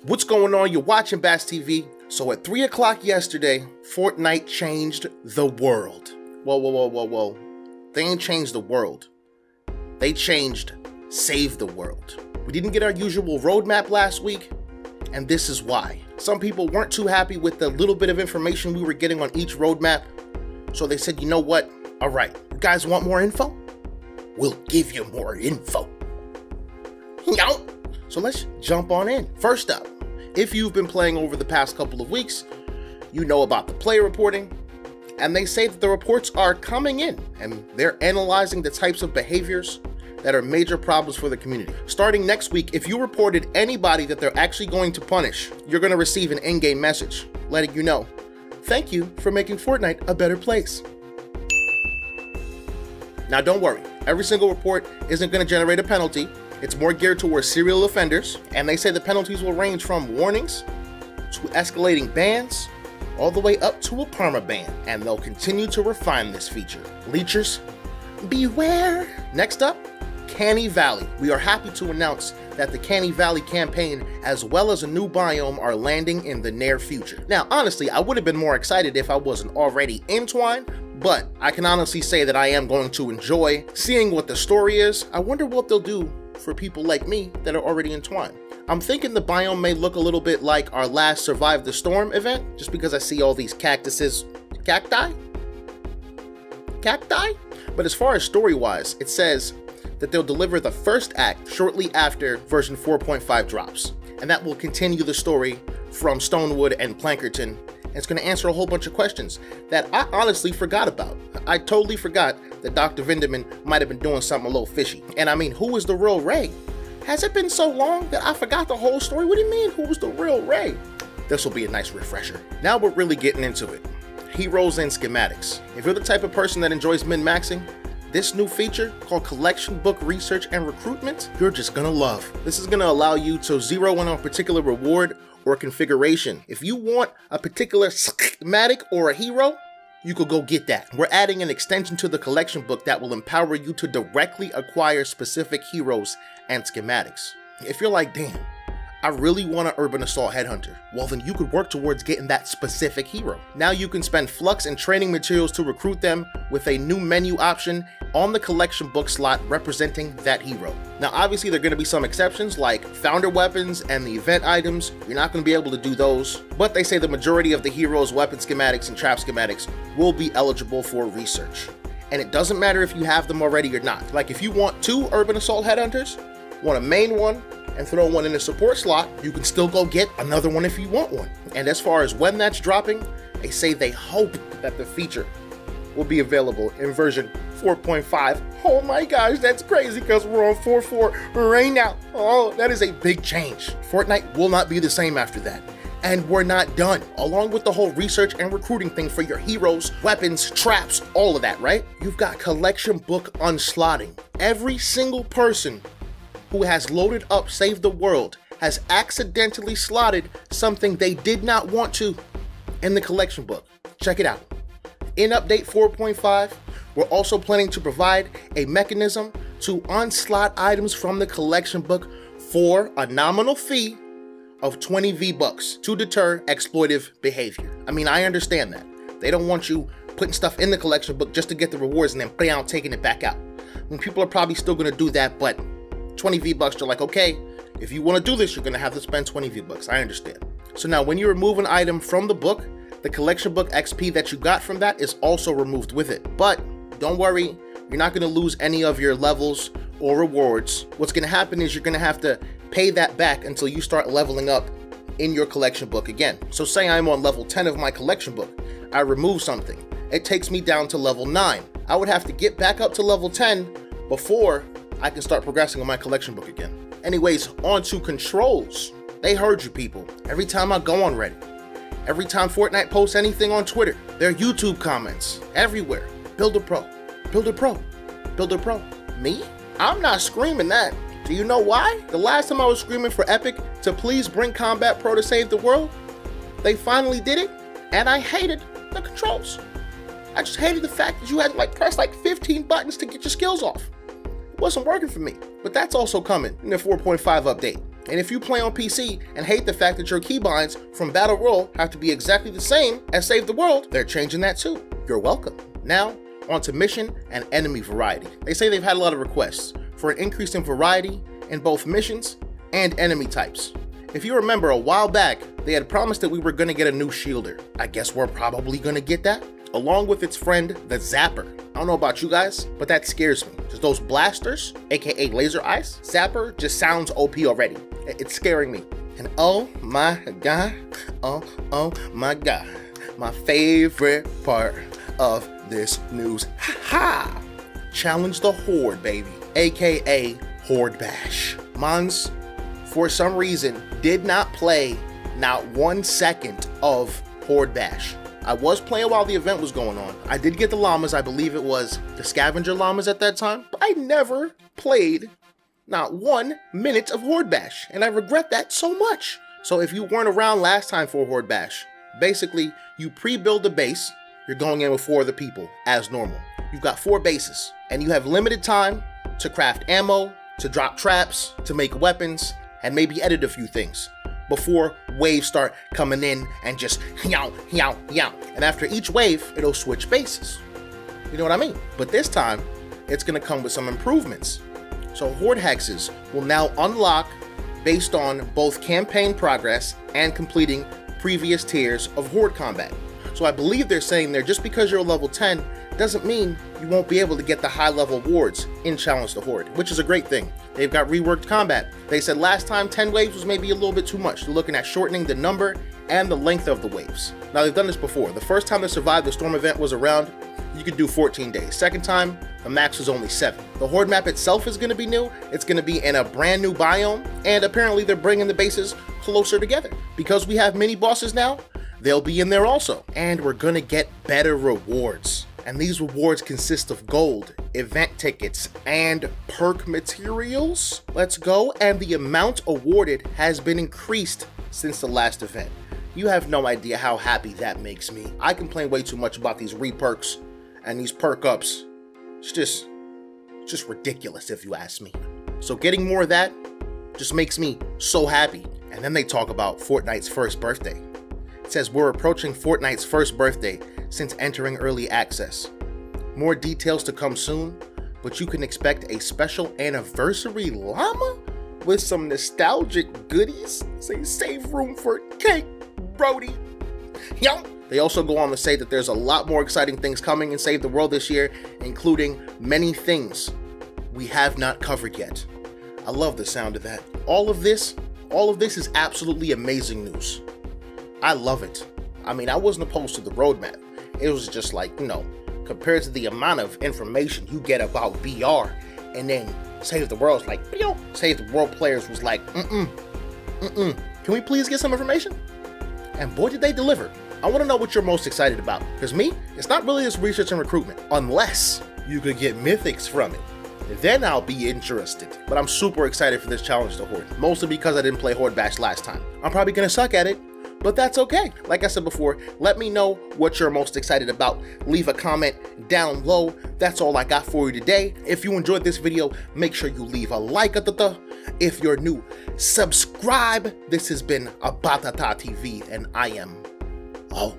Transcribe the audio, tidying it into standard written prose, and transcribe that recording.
What's going on? You're watching BatsTV. So at 3 o'clock yesterday, Fortnite changed the world. Whoa. They ain't changed the world. They changed Save the World. We didn't get our usual roadmap last week, and this is why. Some people weren't too happy with the little bit of information we were getting on each roadmap, so they said, you know what? All right, you guys want more info? We'll give you more info. So let's jump on in. First up, if you've been playing over the past couple of weeks, you know about the player reporting, and they say that the reports are coming in and they're analyzing the types of behaviors that are major problems for the community. Starting next week, if you reported anybody that they're actually going to punish, you're going to receive an in-game message letting you know, thank you for making Fortnite a better place. Now don't worry, every single report isn't going to generate a penalty. It's more geared towards serial offenders, and they say the penalties will range from warnings to escalating bans, all the way up to a perma-ban, and they'll continue to refine this feature. Leechers, beware! Next up, Canny Valley. We are happy to announce that the Canny Valley campaign, as well as a new biome, are landing in the near future. Now, honestly, I would have been more excited if I wasn't already in Twine, but I can honestly say that I am going to enjoy seeing what the story is. I wonder what they'll do for people like me that are already in Twine. I'm thinking the biome may look a little bit like our last Survive the Storm event, just because I see all these cactuses. Cacti? But as far as story-wise, it says that they'll deliver the first act shortly after version 4.5 drops, and that will continue the story from Stonewood and Plankerton. And it's going to answer a whole bunch of questions that I honestly forgot about. I totally forgot that Dr. Vinderman might have been doing something a little fishy. And I mean, who is the real Ray? Has it been so long that I forgot the whole story? What do you mean, who's the real Ray? This will be a nice refresher. Now we're really getting into it. Heroes and schematics. If you're the type of person that enjoys min-maxing, this new feature called Collection Book Research and Recruitment, you're just gonna love. This is gonna allow you to zero in on a particular reward or configuration. If you want a particular schematic or a hero, you could go get that. We're adding an extension to the collection book that will empower you to directly acquire specific heroes and schematics. If you're like, damn, I really want an Urban Assault Headhunter, well then you could work towards getting that specific hero. Now you can spend flux and training materials to recruit them with a new menu option on the collection book slot representing that hero. Now obviously there are going to be some exceptions like founder weapons and the event items. You're not going to be able to do those, but they say the majority of the heroes, weapon schematics, and trap schematics will be eligible for research. And it doesn't matter if you have them already or not. Like if you want 2 Urban Assault Headhunters, want a main one, and throw one in the support slot, you can still go get another one if you want one. And as far as when that's dropping, they say they hope that the feature will be available in version 4.5. Oh my gosh, that's crazy because we're on 4.4 right now. Oh, that is a big change. Fortnite will not be the same after that. And we're not done. Along with the whole research and recruiting thing for your heroes, weapons, traps, all of that, right? You've got collection book unslotting. Every single person who has loaded up Save the World has accidentally slotted something they did not want to in the collection book. Check it out. In update 4.5, we're also planning to provide a mechanism to unslot items from the collection book for a nominal fee of 20 V-Bucks to deter exploitive behavior. I mean, I understand that. They don't want you putting stuff in the collection book just to get the rewards and then taking it back out. I mean, people are probably still gonna do that, but 20 V-Bucks, they're like, okay, if you want to do this, you're going to have to spend 20 V-Bucks. I understand. So now when you remove an item from the book, the collection book XP that you got from that is also removed with it. But don't worry, you're not going to lose any of your levels or rewards. What's going to happen is you're going to have to pay that back until you start leveling up in your collection book again. So say I'm on level 10 of my collection book. I remove something. It takes me down to level 9. I would have to get back up to level 10 before I can start progressing on my collection book again. Anyways, on to controls. They heard you people. Every time I go on Reddit, every time Fortnite posts anything on Twitter, their YouTube comments, everywhere. Builder Pro, Builder Pro, Builder Pro. Me? I'm not screaming that. Do you know why? The last time I was screaming for Epic to please bring Combat Pro to save the world, they finally did it, and I hated the controls. I just hated the fact that you had to press 15 buttons to get your skills off. Wasn't working for me, but that's also coming in the 4.5 update. And if you play on PC and hate the fact that your keybinds from Battle Royale have to be exactly the same as Save the World, they're changing that too. You're welcome. Now, onto mission and enemy variety. They say they've had a lot of requests for an increase in variety in both missions and enemy types. If you remember, a while back, they had promised that we were going to get a new shielder. I guess we're probably going to get that, along with its friend, the Zapper. I don't know about you guys, but that scares me. Just those blasters, aka laser eyes, Zapper just sounds OP already. It's scaring me. And oh my god, oh my god, my favorite part of this news, ha! Challenge the Horde, baby, aka Horde Bash. Mons, for some reason, did not play not 1 second of Horde Bash. I was playing while the event was going on. I did get the llamas, I believe it was the scavenger llamas at that time, but I never played not 1 minute of Horde Bash, and I regret that so much. So if you weren't around last time for Horde Bash, basically you pre-build the base, you're going in with 4 other people as normal. You've got 4 bases, and you have limited time to craft ammo, to drop traps, to make weapons, and maybe edit a few things before waves start coming in and just yow, yow, yow. And after each wave, it'll switch bases. You know what I mean? But this time, it's gonna come with some improvements. So Horde hexes will now unlock based on both campaign progress and completing previous tiers of Horde combat. So I believe they're saying there, just because you're a level 10 doesn't mean you won't be able to get the high level wards in Challenge the Horde, which is a great thing. They've got reworked combat. They said last time 10 waves was maybe a little bit too much. They're looking at shortening the number and the length of the waves. Now they've done this before. The first time they survived the storm event was around, you could do 14 days. Second time, the max was only 7. The Horde map itself is going to be new. It's going to be in a brand new biome, and apparently they're bringing the bases closer together. Because we have mini bosses now, they'll be in there also. And we're going to get better rewards. And these rewards consist of gold, event tickets, and perk materials. Let's go. And the amount awarded has been increased since the last event. You have no idea how happy that makes me. I complain way too much about these re-perks and these perk ups. It's just ridiculous if you ask me. So getting more of that just makes me so happy. And then they talk about Fortnite's first birthday. It says we're approaching Fortnite's first birthday since entering early access. More details to come soon, but you can expect a special anniversary llama with some nostalgic goodies. Say save room for cake, Brody. Yo. They also go on to say that there's a lot more exciting things coming in Save the World this year, including many things we have not covered yet. I love the sound of that. All of this is absolutely amazing news. I love it. I mean, I wasn't opposed to the roadmap. It was just like, you know, compared to the amount of information you get about BR, and then Save the World's like, yo, Save the World players was like, can we please get some information? And boy, did they deliver. I want to know what you're most excited about, because me, it's not really this research and recruitment, unless you could get mythics from it. Then I'll be interested. But I'm super excited for this challenge to Horde, mostly because I didn't play Horde Bash last time. I'm probably going to suck at it, but that's okay. Like I said before, let me know what you're most excited about. Leave a comment down low. That's all I got for you today. If you enjoyed this video, make sure you leave a like. If you're new, subscribe. This has been BatsTV, and I am out.